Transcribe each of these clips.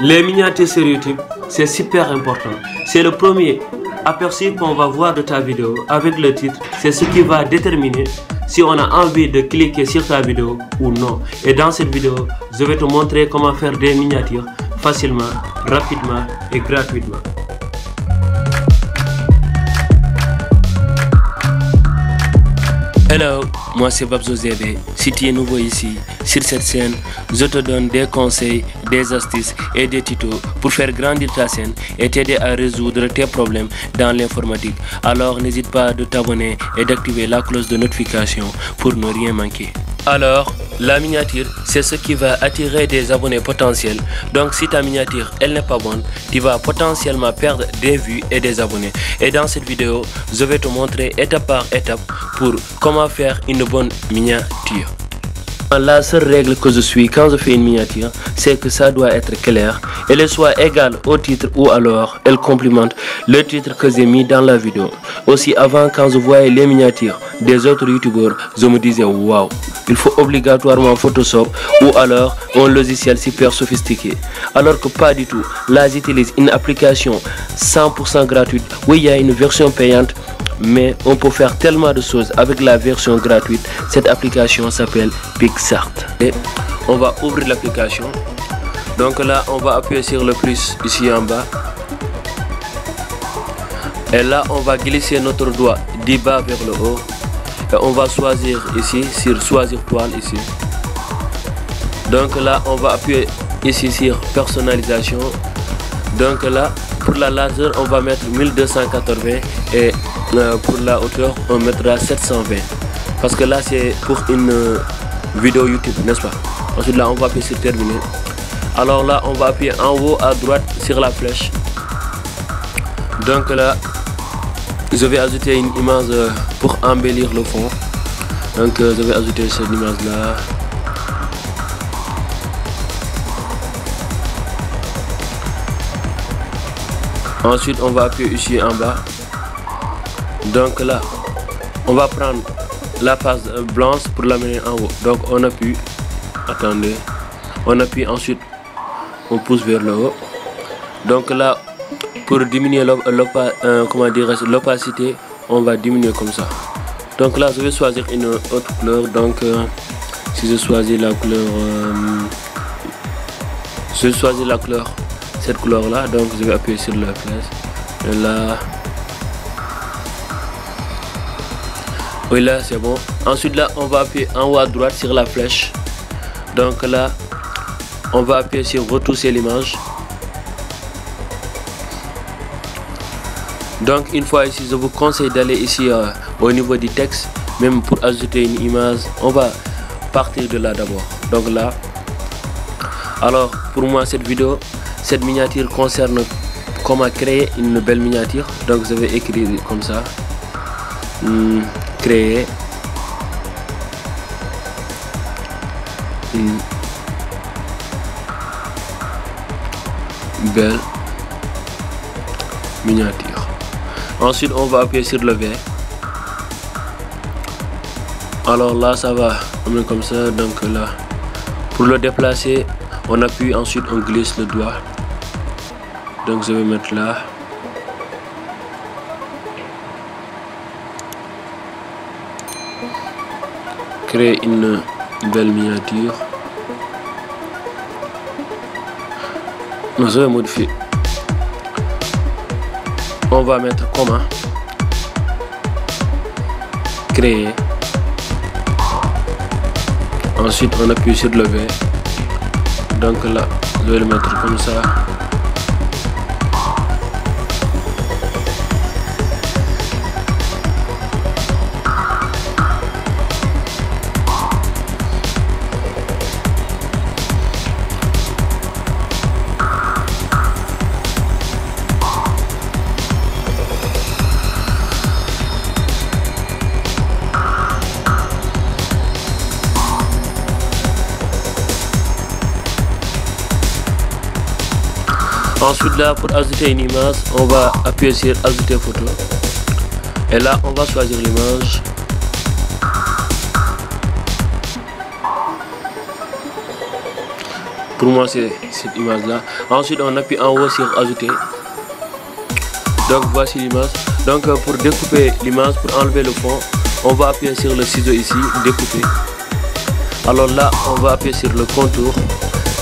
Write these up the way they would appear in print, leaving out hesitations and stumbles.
Les miniatures sur YouTube, c'est super important. C'est le premier aperçu qu'on va voir de ta vidéo avec le titre. C'est ce qui va déterminer si on a envie de cliquer sur ta vidéo ou non. Et dans cette vidéo, je vais te montrer comment faire des miniatures facilement, rapidement et gratuitement. Hello, moi c'est Babzo ZB. Si tu es nouveau ici, sur cette chaîne, je te donne des conseils, des astuces et des tutos pour faire grandir ta chaîne et t'aider à résoudre tes problèmes dans l'informatique. Alors n'hésite pas de t'abonner et d'activer la cloche de notification pour ne rien manquer. Alors, la miniature, c'est ce qui va attirer des abonnés potentiels. Donc si ta miniature, elle n'est pas bonne, tu vas potentiellement perdre des vues et des abonnés. Et dans cette vidéo, je vais te montrer étape par étape pour comment faire une bonne miniature. La seule règle que je suis quand je fais une miniature, c'est que ça doit être clair. Elle soit égale au titre ou alors elle complimente le titre que j'ai mis dans la vidéo. Aussi avant, quand je voyais les miniatures des autres youtubeurs, je me disais waouh, il faut obligatoirement Photoshop ou alors un logiciel super sophistiqué. Alors que pas du tout. Là j'utilise une application 100% gratuite. Oui, il y a une version payante, mais on peut faire tellement de choses avec la version gratuite. Cette application s'appelle PicsArt. Et on va ouvrir l'application. Donc là, on va appuyer sur le plus ici en bas. Et là, on va glisser notre doigt du bas vers le haut. Et on va choisir ici, sur choisir toile ici. Donc là, on va appuyer ici sur personnalisation. Donc là, pour la largeur, on va mettre 1280 et pour la hauteur, on mettra 720. Parce que là, c'est pour une vidéo YouTube, n'est-ce pas? Ensuite, là, on va appuyer sur terminer. Alors là, on va appuyer en haut à droite sur la flèche. Donc là, je vais ajouter une image pour embellir le fond. Donc je vais ajouter cette image là. Ensuite, on va appuyer ici en bas. Donc là, on va prendre la page blanche pour l'amener en haut. Donc on appuie. Attendez. On appuie ensuite. On pousse vers le haut. Donc là, pour diminuer l'opacité, on va diminuer comme ça. Donc là, je vais choisir une autre couleur. Donc si je choisis la couleur, cette couleur là, donc je vais appuyer sur la flèche. Et là, oui, là c'est bon. Ensuite là, on va appuyer en haut à droite sur la flèche. Donc là, on va appuyer sur retoucher l'image. Donc une fois ici, je vous conseille d'aller ici au niveau du texte. Même pour ajouter une image, on va partir de là d'abord. Donc là, alors pour moi cette vidéo, cette miniature concerne comment créer une belle miniature. Donc je vais écrire comme ça, créer une belle miniature. Ensuite, on va appuyer sur le V. Alors là, ça va comme ça. Donc là, pour le déplacer, on appuie, ensuite on glisse le doigt. Donc je vais mettre là. Créer une belle miniature. Non, je vais modifier. On va mettre comment créer. Ensuite on appuie sur le V. Donc là, je vais le mettre comme ça. Ensuite là, pour ajouter une image, on va appuyer sur ajouter photo. Et là, on va choisir l'image. Pour moi c'est cette image là. Ensuite on appuie en haut sur ajouter. Donc voici l'image. Donc pour découper l'image, pour enlever le fond, on va appuyer sur le ciseau ici, découper. Alors là on va appuyer sur le contour.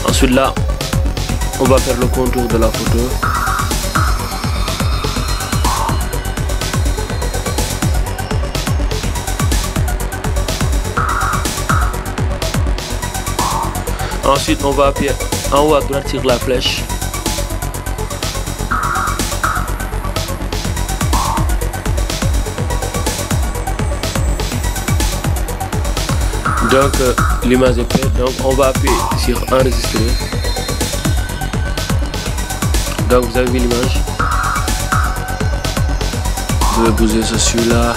Ensuite là on va faire le contour de la photo. Ensuite on va appuyer en haut à droite sur la flèche. Donc l'image est prête, donc on va appuyer sur enregistrer. Donc vous avez vu l'image. Je vais bouger sur celui-là.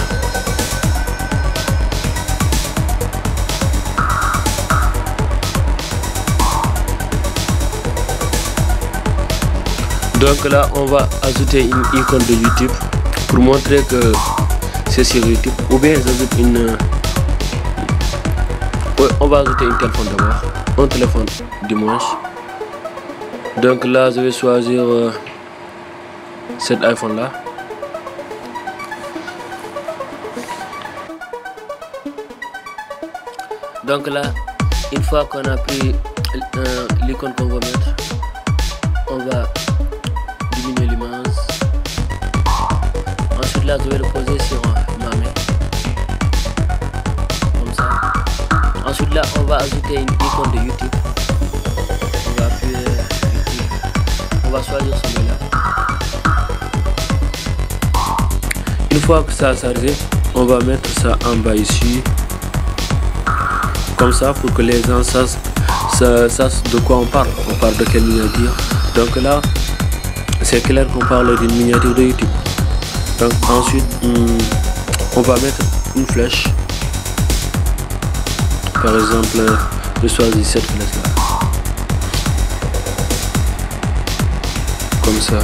Donc là on va ajouter une icône de YouTube pour montrer que c'est sur YouTube, ou bien j'ajoute une... Ouais, on va ajouter un téléphone d'abord, un téléphone dimanche. Donc là je vais choisir cet iPhone là. Donc là, une fois qu'on a pris l'icône qu'on va mettre, on va diminuer l'image. Ensuite là je vais le poser sur ma main, comme ça. Ensuite là on va ajouter une icône de YouTube. On va appuyer YouTube. On va choisir celui-là. Une fois que ça a chargé, on va mettre ça en bas ici, comme ça, pour que les gens sachent de quoi on parle. On parle de quelle miniature. Donc là c'est clair qu'on parle d'une miniature de YouTube. Donc ensuite on va mettre une flèche. Par exemple, je choisis cette flèche là, comme ça.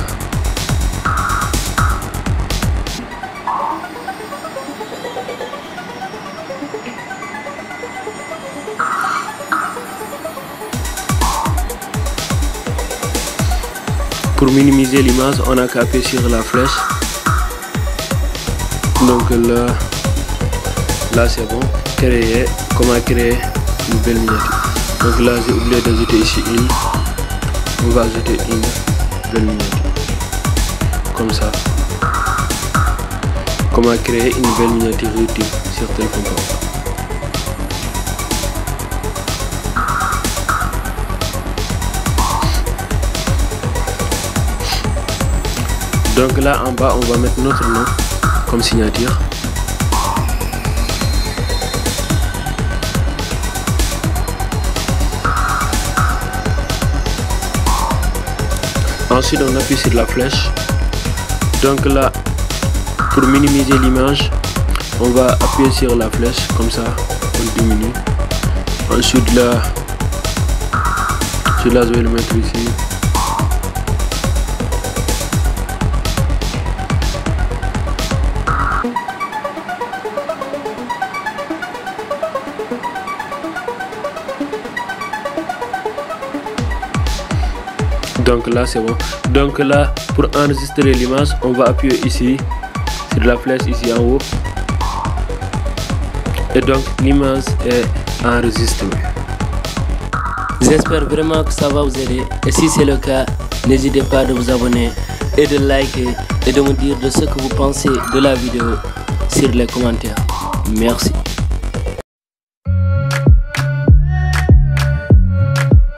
Pour minimiser l'image, on a qu'à appuyer sur la flèche. Donc là c'est bon. Créer, comment créer une belle miniature. Donc là j'ai oublié d'ajouter ici une. On va ajouter une belle miniature, comme ça. Comment créer une belle miniature YouTube sur téléphone portable. Donc là en bas on va mettre notre nom comme signature. Ensuite on appuie sur la flèche. Donc là pour minimiser l'image, on va appuyer sur la flèche, comme ça on diminue. Ensuite là, celui-là je vais le mettre ici. Donc là c'est bon. Donc là pour enregistrer l'image, on va appuyer ici sur la flèche ici en haut, et donc l'image est enregistrée. J'espère vraiment que ça va vous aider, et si c'est le cas, n'hésitez pas de vous abonner et de liker et de me dire de ce que vous pensez de la vidéo sur les commentaires. Merci.